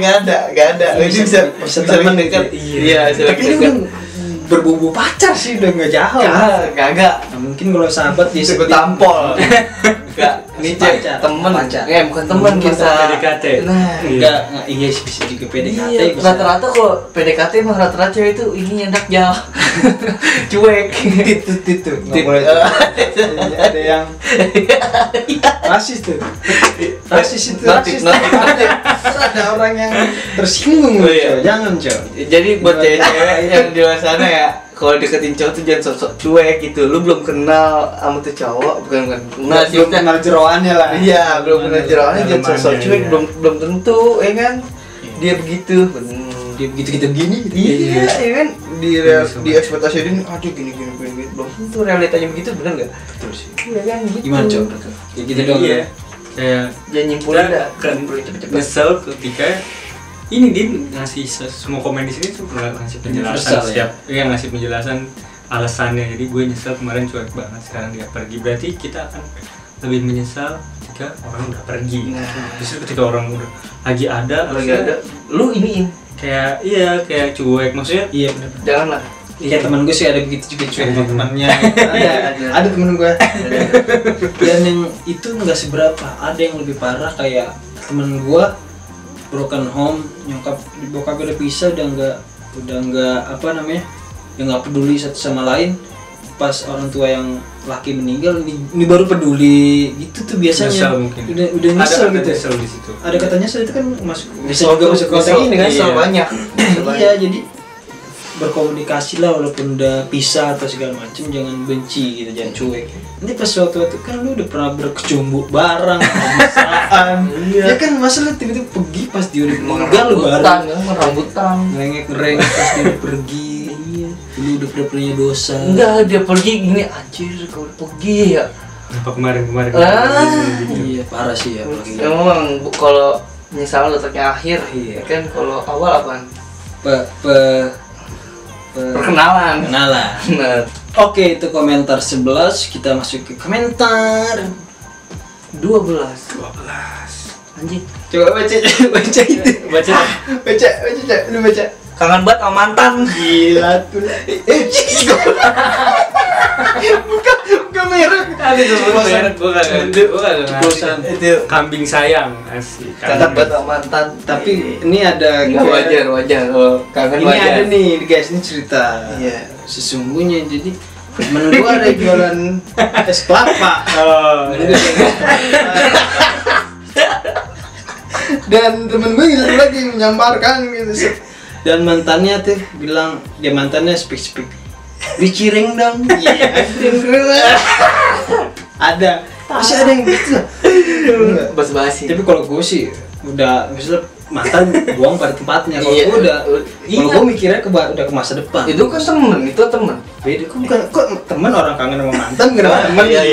ada itu bisa temen dekat gitu. iya Tapi ini udah berbumbu pacar sih, udah nggak jauh. kagak Nah, mungkin kalau sahabat dia gue tampol gak ini Pacar. temen Pacar. bukan temen Mungkin masa PDKT. nah enggak iya sih bisa juga PDKT iya, bisa. rata-rata kalau PDKT mah rata-rata cewek itu ini nyendak jauh cuek Itu nggak boleh tuh. Ada yang rasis tuh. Rasis itu Notif. Ada orang yang tersinggung Oh, iya. Coy. Jangan coy. Jadi buat cewek-cewek yang di luar sana ya, kalau deketin cowok tuh jangan sok-sok cuek gitu. Lu belum kenal sama tuh cowok, bukan kenal sih. Belum kenal jeroannya lah. Iya, belum kenal jeroannya jangan Dalamannya, sok-sok cuek, iya. belum tentu, ya kan? Dia begitu. Dia begitu kita begini gitu. Iya, ya kan? Bisa Di ekspektasi dia, aduh gini. Belum tentu realitanya begitu, bener nggak? Betul sih. Iya kan? Gitu. Gimana coy? Ya gitu dong. Iya. Kayak Jangan nyimpulin kita dah. kan Nyimpulin cepet-cepet. nyesel ketika ini dia ngasih semua komen di sini tuh ngasih penjelasan Universal, setiap ngasih penjelasan alasannya. Jadi gue nyesel kemarin cuek banget, sekarang dia pergi, berarti kita akan lebih menyesal ketika orang udah pergi. Nah. Justru ketika orang udah lagi ada Lagi ada, lu iniin. kayak kayak cuek, maksudnya Iya benar. Janganlah. Kayak teman gue sih ada begitu juga cuek sama temannya. Ada. Ada temen gue. Dan yang itu nggak seberapa. Ada yang lebih parah kayak temen gue broken home, bokapnya udah pisah, udah nggak apa namanya, udah nggak peduli satu sama lain. Pas orang tua yang laki meninggal, ini baru peduli gitu tuh biasanya. Nyesel mungkin. Udah nyesel ada gitu. nyesel di situ. Ada kata nyesel itu kan bisa juga masuk konteks ini kan. Nyesel Iya. banyak. Iya, jadi berkomunikasi lah walaupun udah pisah atau segala macem, jangan benci gitu, jangan cuek. Nanti pas waktu kan lu udah pernah berkecumbu bareng, mesraan. Iya. Ya kan masa lu tiba-tiba pergi pas dia udah meninggal lu baru Rambutan. ngerengek pas dia udah pergi. Iya. Lu udah pernah punya dosa. Enggak, dia pergi gini anjir kalau pergi ya. Apa kemarin Iya, parah sih ya apalagi. Ya memang kalau misalnya letaknya akhir, Iya. kan kalau awal apaan? perkenalan. Benar. Oke, itu komentar 11. Kita masuk ke komentar 12. Anjing. Coba baca itu. Baca, lu baca. Kangen banget sama mantan. Gila tuh. Buka merek. Itu kambing sayang asik. Kangen banget sama mantan. Tapi ini ada wajar. Oh, kangen ini wajar. ada nih guys, ini cerita. Iya. Sesungguhnya jadi temen gua ada jualan es kelapa. Oh. Dan temen gue gitu lagi menyamparkan gitu. Dan mantannya tuh bilang, dia mantannya speak diciring dong. Iya. Ada. Masih ada yang gitu. Bas-basi. Tapi kalau gue sih udah misalnya mantan buang pada tempatnya. Kalau gue udah, kalau gue mikirnya udah ke masa depan. Itu kan temen. Beda kok temen, orang kangen sama mantan kenapa temen? Iya.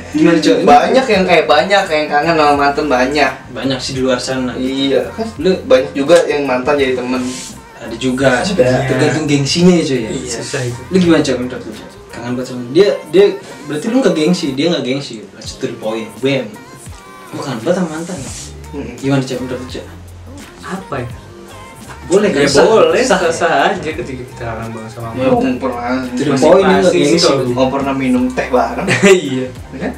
Gimana coy? Banyak yang kangen sama mantan Banyak sih di luar sana. Iya kan. Lu Banyak juga yang mantan jadi temen. ada juga sebenarnya, tergantung gengsinya ya coy ya. Iya. Susah itu. Lu gimana coy menurut lu? Kangen banget sama dia berarti lu nggak gengsi, dia nggak gengsi. Let's to the point. Bam. Gua kangen banget sama mantan. Gimana coy menurut lu coy? Apa ya? Boleh kan? Ya boleh, sah aja ketika kita kangen banget sama Ya mantan. pernah. To the point ini nggak Masing-masing sih gengsi. kalau Mau pernah minum teh bareng. Iya. Kan?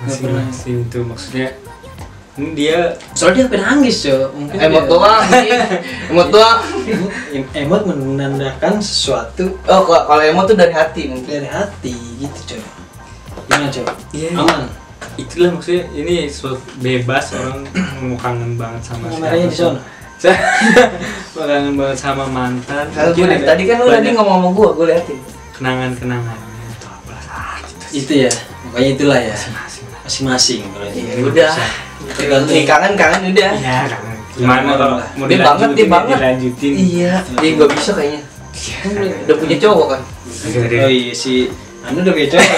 Masing-masing itu maksudnya ini dia Soalnya dia pengen nangis coy. Mungkin Emot dia- doang sih. Emot doang. Emot menandakan sesuatu Oh, kalau emot tuh dari hati mungkin. dari hati gitu coy. Gimana coy? Iya. Aman. itulah maksudnya ini bebas orang mau kangen banget sama Kameranya di sana. Mau kangen banget sama mantan. Kan Mungkin ada tadi kan lu tadi banyak ngomong sama gue liatin. kenangan-kenangannya atau apa Itu ya. Makanya itulah ya. masing-masing. Masing-masing kalau itu. Ya udah. Tergantung. Kangen udah. Iya kangen. Gimana kalau mau Dia banget, dia banget. dilanjutin? Iya. Dia nggak bisa kayaknya. Udah punya cowok kan? Oh iya si Anu udah punya cowok.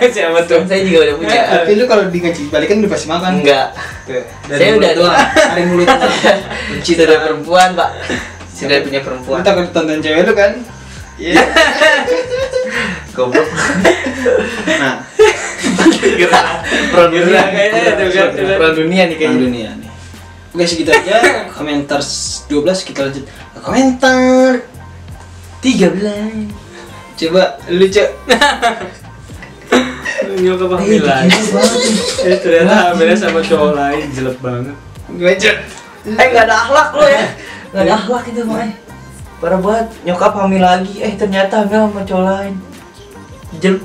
Siapa tuh? Kan saya juga udah punya. Tapi lu kalau di ngajak balikan udah pasti makan. Enggak. Tuh, Saya udah doang. Dari mulut doang. Sudah ada perempuan, Pak. Sudah punya perempuan. Lu takut tonton cewek lu kan? Iya. Goblok. Nah, Peran dunia kayaknya itu kan. Peran dunia nih yang kayaknya. dunia nih. Oke segitu aja. Komentar 12 kita lanjut. Komentar 13. Coba lu cek. Nyokap hamil lagi. Ternyata hamilnya sama cowok lain, jelek banget. Gue cek. Nggak ada akhlak lo ya. Nggak ada akhlak itu, Mai. Parah banget. Nyokap hamil lagi. Ternyata hamil sama cowok lain. Jelek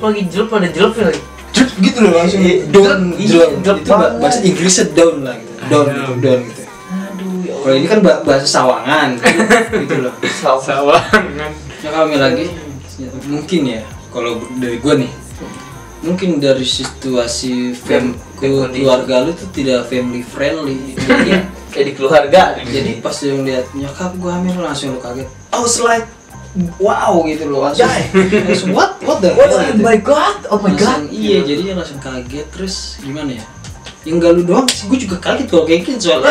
pada jelek lagi. Jep gitu loh langsung down, Iya, down. Itu bahasa Inggrisnya down lah gitu. Down gitu. Aduh, ya Kalau ini kan bahasa sawangan gitu loh. Sawangan. Ya kami lagi mungkin ya kalau dari gua nih mungkin dari situasi keluarga lu tuh tidak family friendly. Jadi kayak di keluarga. jadi pas yang lihat nyokap gua hamil langsung lu kaget. I was like wow gitu loh langsung. Langsung what the hell gitu. Oh my god. Iya, jadi dia langsung kaget terus gimana ya? Yang gak lu doang sih, gue juga kaget kalau kayak gitu soalnya.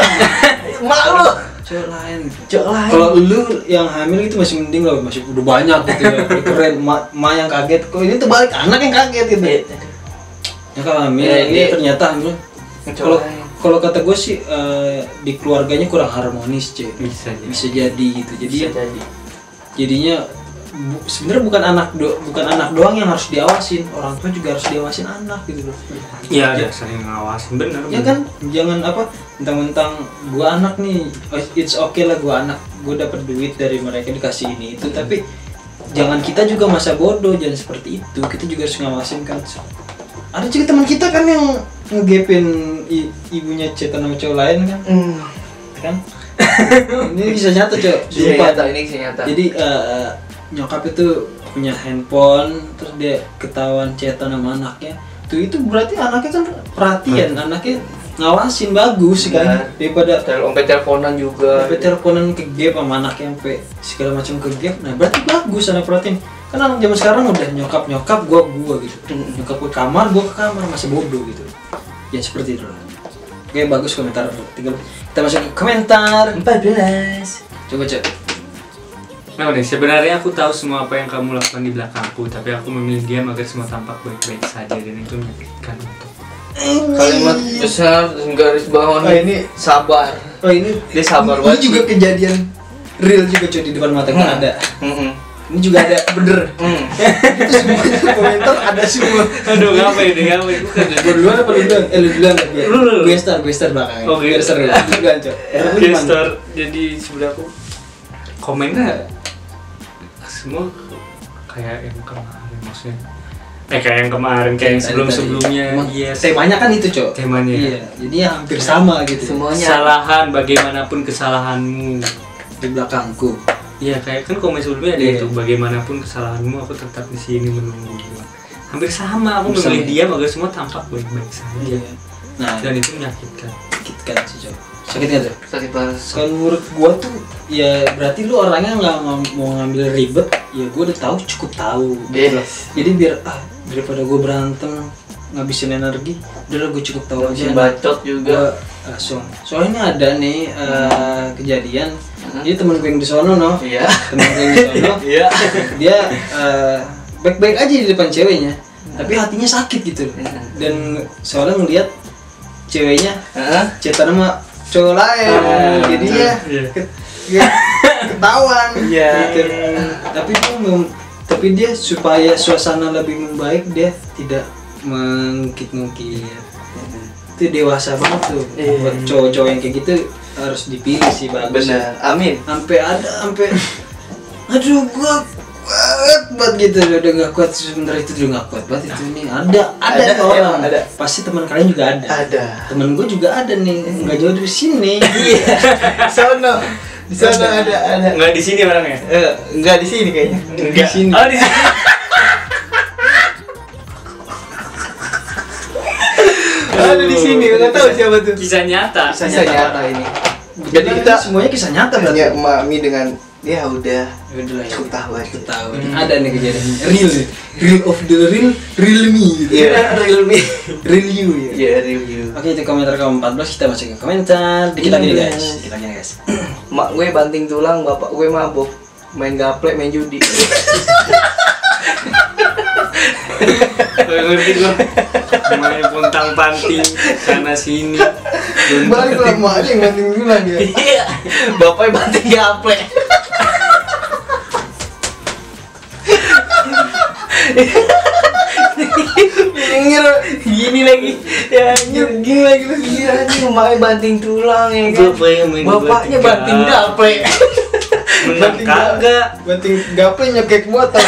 Malu. Cewek lain. Cowok lain. Kalau lu yang hamil itu masih mending loh, masih udah banyak gitu ya. Udah keren, ma yang kaget. Kok ini tuh balik anak yang kaget gitu. Ya kalau hamil, ini ternyata hamil. Kalau kata gue sih di keluarganya kurang harmonis, cuy. Bisa jadi gitu. Jadinya sebenarnya bukan anak doang yang harus diawasin, orang tua juga harus diawasin anak gitu loh. Iya, ada saling ngawasin bener. Ya kan, jangan apa mentang-mentang gua anak nih, it's okay lah gua anak, gua dapat duit dari mereka dikasih ini itu, tapi jangan kita juga masa bodoh, jangan seperti itu. Kita juga harus ngawasin kan. Ada juga teman kita kan yang ngegepin ibunya cetan sama cowok lain kan, kan? Ini bisa nyata cowok. Ini bisa nyata. Jadi nyokap itu punya handphone, terus dia ketahuan chatan sama anaknya. Itu berarti anaknya kan perhatian, anaknya ngawasin bagus kan. Daripada sampai teleponan juga. sampai teleponan ke gap sama anaknya sampai segala macam ke gap. Nah, berarti bagus anak perhatian. Kan anak zaman sekarang udah nyokap gua gitu. Nyokap ke kamar, gua ke kamar, masih bodoh gitu. Ya seperti itu lah. Oke, bagus komentar 3. Kita masuk ke komentar 14. Coba cek. Nah, nih, sebenarnya aku tahu semua apa yang kamu lakukan di belakangku, tapi aku memilih diam agar semua tampak baik-baik saja dan itu menyakitkan untuk. Kalimat besar dan garis bawah ini sabar. Oh ini Dia sabar ini banget juga sih. kejadian real juga cuy di depan mata gue ada. Ini juga ada bener. Itu semua komentar ada semua. Aduh, ngapain deh, ngapain? Gue duluan apa lu duluan? Lu duluan kan dia. Lu. Gue star belakangnya. Oh, gue star duluan coy. Gestor. Jadi sebenarnya aku komennya semua kayak yang kemarin maksudnya. Kayak yang kemarin, kayak yang sebelum-sebelumnya. Iya. Temanya kan itu coy. Temanya. Iya. Jadi ya hampir sama gitu. Semuanya. Kesalahan bagaimanapun kesalahanmu Di belakangku. Iya, kayak kan komen sebelumnya ada Iya. itu, bagaimanapun kesalahanmu aku tetap di sini menunggu. Hampir sama, aku Hampir memilih sama. diam agar semua tampak baik-baik saja. Iya. Nah, Dan itu menyakitkan. sakit kan sih coy. Sakit nggak tuh? Sakit banget. Kalau menurut gua tuh ya berarti lu orangnya nggak mau ngambil ribet, ya gua udah tahu cukup tahu. Gitu loh. Yes. Jadi biar daripada gua berantem ngabisin energi, udah gua cukup tahu aja. Bacot juga. Gua langsung. Soalnya ada nih kejadian. Jadi temen gue yang di sono Iya. temen gue yang di sono, Iya. dia baik-baik aja di depan ceweknya, tapi hatinya sakit gitu. Dan soalnya ngeliat ceweknya chatan sama cowok lain, jadi ya ketahuan gitu. Tapi dia supaya suasana lebih membaik, dia tidak mengungkit-ungkit. Itu dewasa banget tuh. Buat cowok-cowok yang kayak gitu harus dipilih sih, bagus. Benar. Amin. Sampai aduh gua kuat banget gitu, udah nggak kuat sebentar itu udah nggak kuat banget itu nih. Ada orang, ada. pasti teman kalian juga ada. Temen gue juga ada nih, nggak jauh dari sini. Iya. Sono. Di sana ada. Enggak di sini orangnya. Enggak di sini kayaknya. Di sini. Oh, di sini. Ada di sini, enggak tahu siapa tuh. Kisah nyata. Kisah nyata ini. Jadi kita semuanya kisah nyata berarti. Ya, Mami dengan ya udah Udah lah, cukup tahu aja. tahu. Ada nih kejadian real of the real me gitu. Iya, real me. Real you ya. Iya, real you. Oke, itu komentar ke-14, kita masuk ke komentar. Dikit lagi nih guys. Mak gue banting tulang, bapak gue mabok. Main gaplek, main judi. Gak ngerti gua. Main pontang-panting sana sini. Balik lah maknya yang banting tulang ya. Iya. Bapaknya banting gaplek. Gini lagi. Ya, gini lagi lu. Iya, anjing emaknya banting tulang ya kan. Bapaknya banting gaplek. Menang kagak. Banting gaple nyekek botol.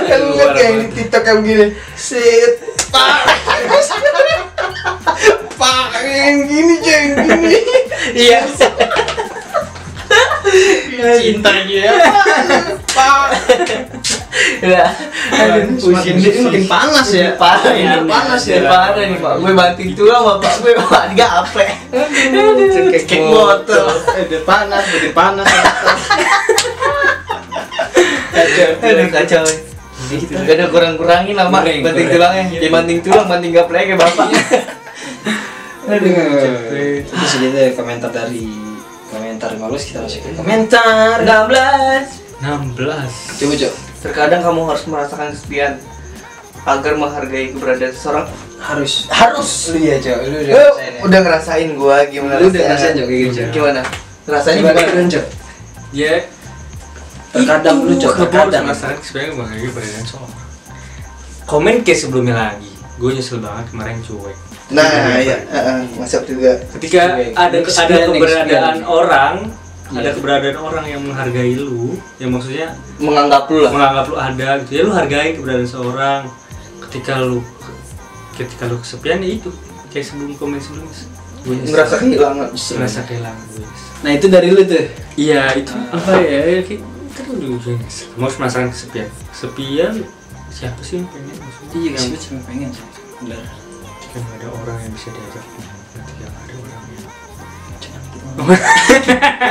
Kan lu kan kayak di TikTok kayak begini. Sit. Pak yang gini yang gini. Iya. Cinta ya. Pak. Ya. Semakin ini makin panas ya. Parah ya. Panas ya. Parah nih, Pak. Gue banting tulang, bapak gue banting gaplek. Cekek botol. Udah panas, makin panas. Kacau. Gak ada kurang-kurangin lah, Mak. Banting tulangnya. Dia banting tulang, banting gaplek kayak bapak. Terus gitu komentar dari komentar 15, kita masuk ke komentar 16. 16. Coba Cok. Terkadang kamu harus merasakan kesepian agar menghargai keberadaan seseorang. Harus. Lu Iya Cok, lu udah Eh, ngerasain ya? udah ngerasain gua gimana? Lu udah ngerasain Cok kayak gitu Cok? Gimana? Rasanya Gimana gimana? Cok? Ya, Terkadang lu Cok, terkadang. masalah sebenarnya bahagia berbeda soal. Komen kayak sebelumnya lagi. Gue nyesel banget kemarin cuek. Nah, iya, masuk juga. Ketika Cuek. ada Kesepian, keberadaan kesepian. orang, Iya. ada keberadaan orang yang menghargai lu, yang maksudnya Menganggap lu lah. menganggap lu ada gitu ya, lu hargai keberadaan seorang. Ketika lu kesepian ya itu kayak sebelum komen sebelumnya. Gue Ngerasa kehilangan. merasa kehilangan gue. Nah itu dari lu tuh. Iya itu apa ya? Kan udah mau merasakan kesepian. Kesepian siapa sih yang pengen? Maksudnya Iya yang cuma pengen sih. Bener. ketika nggak ada orang yang bisa diajak, ketika nggak ada orang yang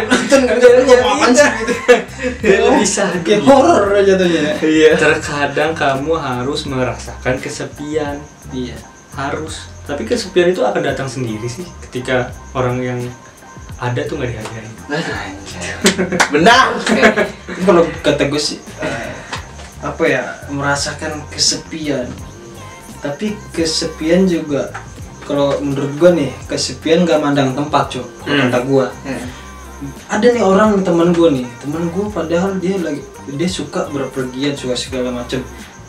Nonton nggak ada apaan sih gitu. bisa Kayak horor jatuhnya. Iya. Terkadang kamu harus merasakan kesepian. Iya. harus. Tapi kesepian itu akan datang sendiri sih ketika orang yang ada tuh nggak dihargai. Benar. Kalau kata gue sih apa ya, merasakan kesepian. Tapi kesepian juga kalau menurut gue nih, kesepian gak mandang tempat, Cok. Kata gue. Ada nih orang, teman gue padahal dia suka berpergian, suka segala macam.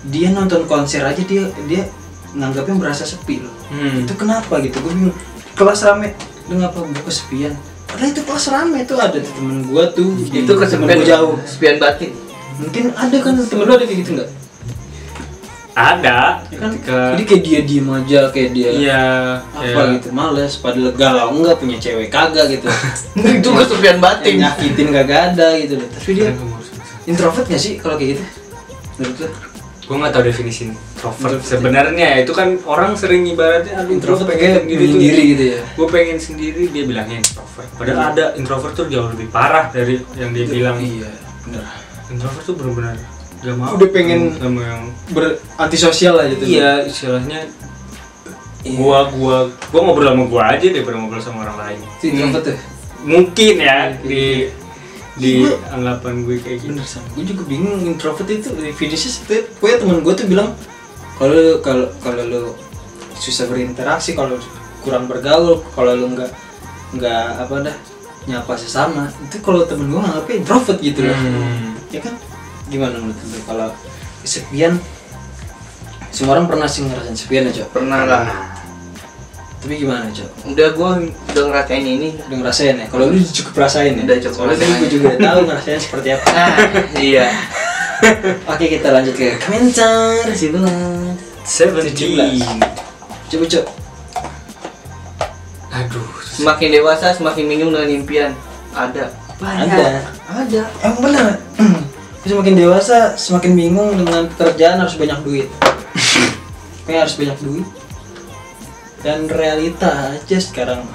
Dia nonton konser aja dia nganggapnya merasa sepi loh. Itu kenapa gitu? Gue bingung. Kelas rame, lu ngapa gue kesepian? Padahal itu kelas rame tuh, ada tuh temen gue tuh. Itu kesepian jauh, kesepian batin. Mungkin ada kan temen lu ada kayak gitu nggak? Ada. Ya kan? Jadi kayak dia diem aja, kayak dia gitu, males. Padahal galau enggak, punya cewek kagak gitu. Itu kesepian batin. Nyakitin kagak ada gitu loh. Tapi dia introvert nggak sih kalau kayak gitu? Menurut lu? Gue nggak tahu definisi introvert sebenarnya. Itu kan orang sering ibaratnya introvert pengen sendiri gitu ya. Gue pengen sendiri, dia bilangnya introvert. Padahal ada introvert tuh jauh lebih parah dari yang dia bilang. Iya, benar. Introvert tuh benar-benar gak mau. Udah pengen sama yang antisosial aja tuh. Iya, istilahnya gua ngobrol sama gua aja daripada ngobrol sama orang lain. Itu introvert tuh. Mungkin ya di anggapan gue kayak gitu. Bener sama. Gue juga bingung introvert itu definisinya seperti. Pokoknya teman gue tuh bilang kalau lu susah berinteraksi, kalau kurang bergaul, kalau lu nggak apa dah nyapa sesama, itu kalau temen gue nganggapnya introvert gitu loh. Ya kan? Gimana menurut lu kalau kesepian? Semua orang pernah sih ngerasain kesepian aja. Pernah lah. Tapi gimana, Cok? Udah ngerasain ini. Udah ngerasain ya? Kalau lu cukup rasain ya? Udah cukup. Soalnya gue juga udah tahu ngerasain seperti apa. Iya. Oke, kita lanjut ke komentar 17. Coba, Cok. Aduh, semakin dewasa semakin bingung dengan impian. Ada. Emang benar. Semakin dewasa semakin bingung dengan pekerjaan, harus banyak duit. Kayak harus banyak duit. Dan realita aja sekarang.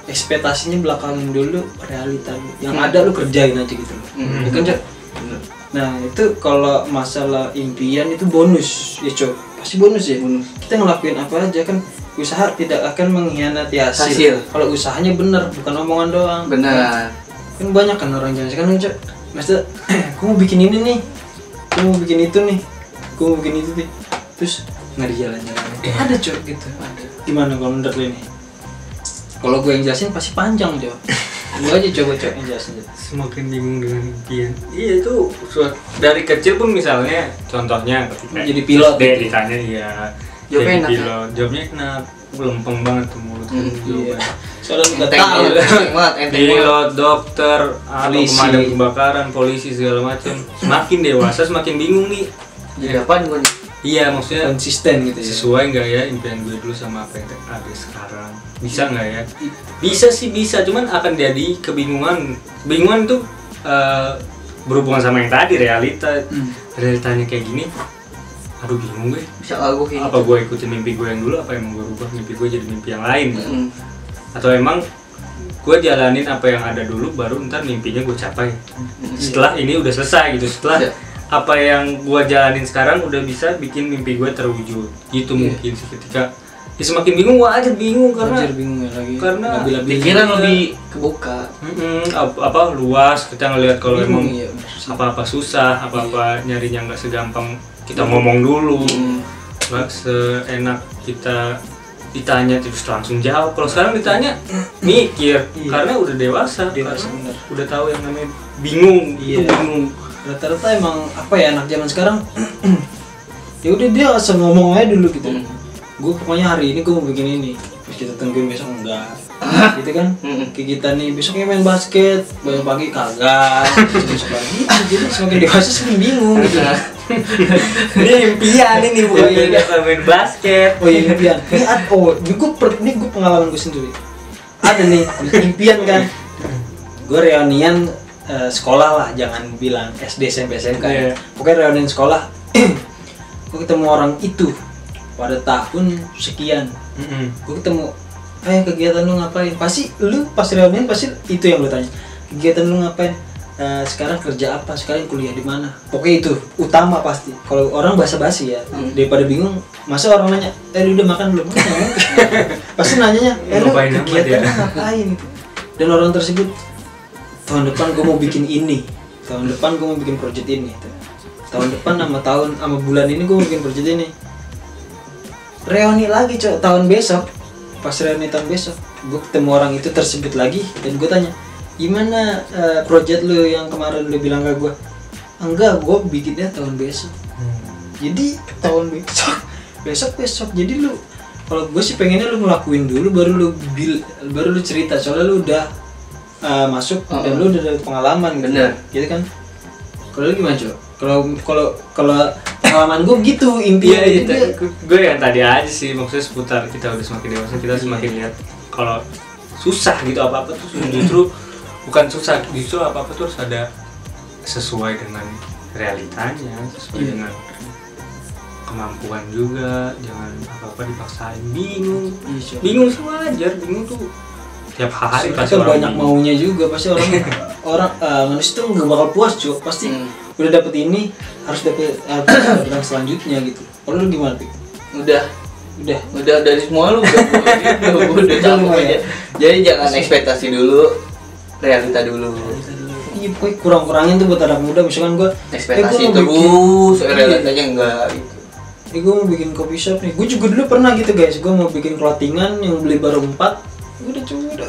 Ekspektasinya belakangin dulu realita lu. Yang ada lu kerjain aja gitu loh. Ya kan, Cok? Nah, itu kalau masalah impian itu bonus ya, Cok. Pasti bonus ya. Kita ngelakuin apa aja kan, usaha tidak akan mengkhianati hasil. Kalau usahanya benar, bukan omongan doang. Benar. Kan banyak kan orang jangan sekarang, Cok. Maksudnya, aku mau bikin ini nih, aku mau bikin itu nih, aku mau bikin itu nih. Terus nggak dijalan-jalan. Ada, Cok, gitu. Ada. Gimana kalau menurut lu ini? Kalau gue yang jelasin pasti panjang, Cok. Gue aja coba yang jelasin. Semakin bingung dengan impian. Iya, itu dari kecil pun misalnya, contohnya ketika jadi pilot ditanya iya. Jawabnya enak. Pilot, jawabnya enak. Lempeng banget tuh mulut. Iya. Soalnya udah tahu pilot, dokter, pemadam kebakaran, polisi segala macam. Semakin dewasa semakin bingung nih. Jadi apaan gue nih? Iya, maksudnya konsisten gitu ya. Sesuai nggak ya impian gue dulu sama apa yang ada sekarang? Bisa nggak ya? Bisa sih bisa, cuman akan jadi kebingungan. Bingungan tuh berhubungan sama yang tadi, realitanya kayak gini. Aduh, bingung gue. Bisa nggak gue kayak apa gue ikutin mimpi gue yang dulu, apa emang gue rubah mimpi gue jadi mimpi yang lain? Atau emang gue jalanin apa yang ada dulu, baru ntar mimpinya gue capai setelah ini udah selesai gitu, setelah apa yang gue jalanin sekarang udah bisa bikin mimpi gue terwujud gitu. Mungkin sih ketika semakin bingung, gue aja bingung karena pikiran lebih kebuka, luas. Kita ngelihat kalau emang apa-apa susah, apa-apa nyarinya nggak segampang kita ngomong dulu, nggak seenak kita ditanya terus langsung jawab. Kalau sekarang ditanya mikir, karena udah dewasa karena udah tahu yang namanya bingung. Bingung. Rata-rata emang apa ya, anak zaman sekarang ya udah dia asal ngomong aja dulu gitu. Gue pokoknya hari ini gue mau bikin ini, terus kita tungguin besok enggak. Gitu kan? Kayak kita nih besoknya main basket, banyak pagi kagak, besok lagi. Jadi semakin dewasa semakin bingung gitu. Ini impian ini bukan main basket. Oh iya, impian. Ini gue pengalaman gue sendiri. Ada nih impian kan. Gue reunian sekolah lah, jangan bilang SD, SMP, SMK. Pokoknya reunian sekolah. Gue ketemu orang itu pada tahun sekian. Gue ketemu, kegiatan lu ngapain? Pasti lu pas reunian pasti itu yang lu tanya. Kegiatan lu ngapain? sekarang kerja apa, sekarang kuliah di mana, pokoknya itu utama pasti. Kalau orang basa-basi ya, daripada bingung, masa orang nanya, lu udah makan belum? Pasti nanyanya, lu kegiatannya ngapain gitu. Dan orang tersebut, tahun depan gue mau bikin ini, tahun depan gue mau bikin project ini, tahun depan sama bulan ini gue mau bikin project ini. Reuni lagi tahun besok, pas reuni tahun besok, gue ketemu orang itu tersebut lagi dan gue tanya, gimana project lu yang kemarin lu bilang ke gue? Enggak, gue bikinnya tahun besok. Jadi tahun besok. Jadi lu, kalau gue sih pengennya lu ngelakuin dulu baru lu cerita, soalnya lu udah masuk dan lu udah ada pengalaman gitu. Bener. Gitu kan? Kalau lu gimana, Cok? Kalau pengalaman gue gitu intinya. Iya, gue yang tadi aja sih, maksudnya seputar kita udah semakin dewasa, kita semakin lihat kalau susah gitu apa-apa tuh justru bukan susah, justru apa-apa tuh harus ada sesuai dengan realitanya, sesuai dengan kemampuan juga, jangan apa-apa dipaksain. Bingung sih wajar, bingung tuh tiap hari pasti orang banyak maunya juga, pasti orang manusia tuh nggak bakal puas, Cuk. Pasti udah dapet ini harus dapet yang selanjutnya gitu. Kalau lu gimana, Pik? Udah dari semua lu udah campur aja. Jadi jangan ekspektasi dulu, realita dulu. Iya, pokoknya kurang-kurangin tuh buat anak muda. Misalkan gue ekspektasi terus, realitanya enggak gitu. Gue mau bikin coffee shop nih. Gue juga dulu pernah gitu guys. Gue mau bikin clothingan yang beli baru 4. Udah coba.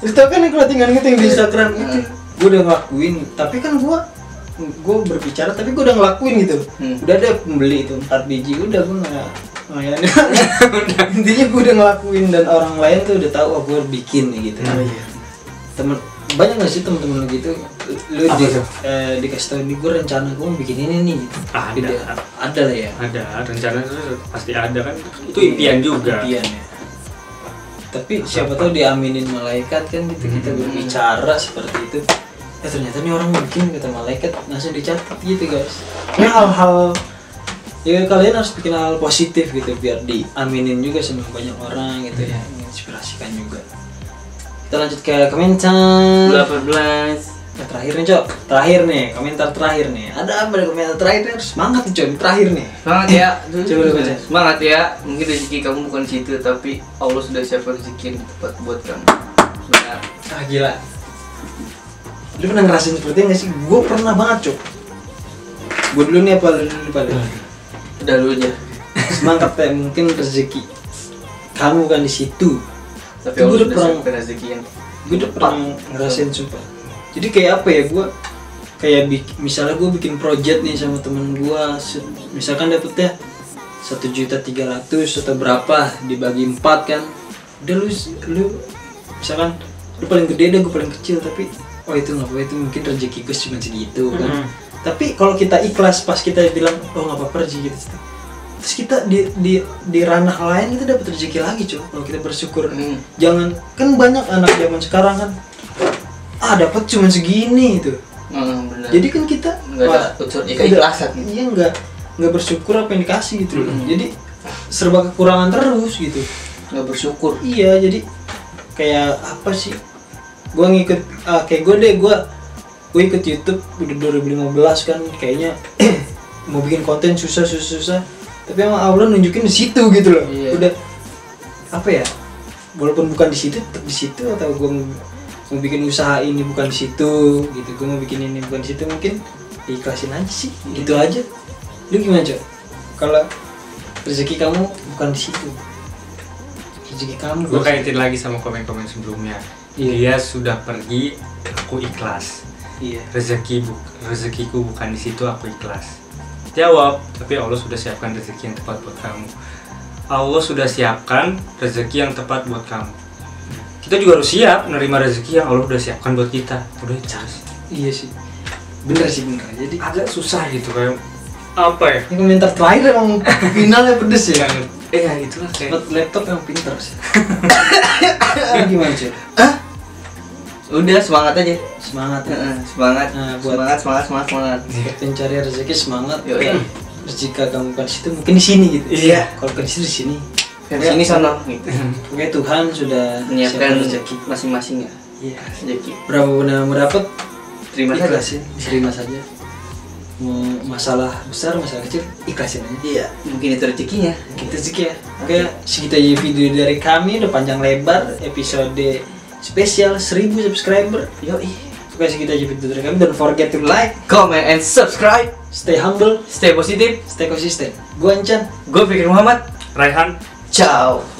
Terus tau kan yang clothingan gitu yang di Instagram gitu. Gue udah ngelakuin. Tapi kan gue berbicara tapi gue udah ngelakuin gitu. Udah ada pembeli itu 4 biji. Udah gue nggak intinya gue udah ngelakuin dan orang lain tuh udah tahu gue bikin gitu. Temen banyak nggak sih temen-temen lu gitu, lu dikasih tahu nih gue rencana gue mau bikin ini nih gitu. Ada lah ya, ada rencana itu pasti ada kan, itu impian juga, impian ya. Tapi siapa tahu diaminin malaikat kan gitu. Kita berbicara seperti itu, ternyata nih orang bikin kata malaikat, langsung dicatat gitu guys. Hal-hal ya kalian harus bikin hal positif gitu biar diaminin juga sama banyak orang gitu ya, menginspirasikan juga. Kita lanjut ke komentar 18. Terakhir nih, Cok. Terakhir nih, komentar terakhir nih. Ada apa di komentar terakhir nih? Harus semangat nih, Cok. Terakhir nih. Semangat ya. Coba lu baca. Semangat ya. Mungkin rezeki kamu bukan di situ, tapi Allah sudah siapkan rezeki yang tepat buat kamu. Benar. Gila. Lu pernah ngerasain seperti ini nggak sih? Gue pernah banget, Cok. Gue dulu nih apa lu pada? Udah lu aja. Semangat ya, mungkin rezeki kamu kan di situ. Tapi Allah sudah siapkan rezeki yang gue udah pernah ngerasain sumpah. Jadi kayak apa ya, gue kayak misalnya gue bikin project nih sama temen gue, misalkan dapetnya 1.300.000 atau berapa dibagi 4 kan, udah lu misalkan lu paling gede dan gue paling kecil, tapi itu nggak apa-apa, itu mungkin rezeki gue cuma segitu kan. Tapi kalau kita ikhlas pas kita bilang nggak apa-apa rezeki gitu, terus kita di ranah lain kita dapat rezeki lagi, Cok. Kalau kita bersyukur. Jangan, kan banyak anak zaman sekarang kan dapat cuma segini itu. Benar. Jadi kan kita nggak ada unsur keikhlasan. Iya, nggak bersyukur apa yang dikasih gitu. Jadi serba kekurangan terus gitu. Nggak bersyukur. Iya, jadi kayak apa sih? Gue ngikut kayak gue ikut YouTube udah 2015 kan, kayaknya mau bikin konten susah. Tapi emang Allah nunjukin di situ gitu loh. Udah apa ya? Walaupun bukan di situ, tetap di situ. Atau gue mau bikin usaha ini bukan di situ gitu. Gue mau bikin ini bukan di situ, mungkin ikhlasin aja sih. Gitu aja. Lu gimana, Cok? Kalau rezeki kamu bukan di situ, rezeki kamu. Gue kaitin lagi sama komen-komen sebelumnya. Dia sudah pergi, aku ikhlas. Rezekiku bukan di situ, aku ikhlas. Jawab, tapi Allah sudah siapkan rezeki yang tepat buat kamu. Allah sudah siapkan rezeki yang tepat buat kamu. Kita juga harus siap menerima rezeki yang Allah sudah siapkan buat kita. Udah jelas. Iya sih. Bener. Jadi agak susah gitu kayak apa ya? Ini komentar terakhir emang finalnya pedes ya. Ya itulah kayak laptop yang pintar sih. Ini gimana, Cok? Udah semangat aja. Semangat. Semangat. Semangat. Buat pencari rezeki semangat. Jika kamu bukan di situ, mungkin di sini gitu. Iya. Kalau bukan di situ, di sini. Di sini sana gitu. Oke, Tuhan sudah menyiapkan rezeki masing-masing ya. Iya. Rezeki. Berapa benar mau dapat Terima saja. ikhlasin, terima saja. Mau masalah besar, masalah kecil, ikhlasin aja. Iya, mungkin itu rezekinya. Kita sekian. Oke, segitu aja video dari kami. Udah panjang lebar, episode spesial 1000 subscriber. Yoi. Oke, segitu aja video dari kami. Don't forget to like, Comment and subscribe. stay humble, Stay positif. stay konsisten. Gua Ancan. Gue Fikri Muhammad. Raihan. Ciao.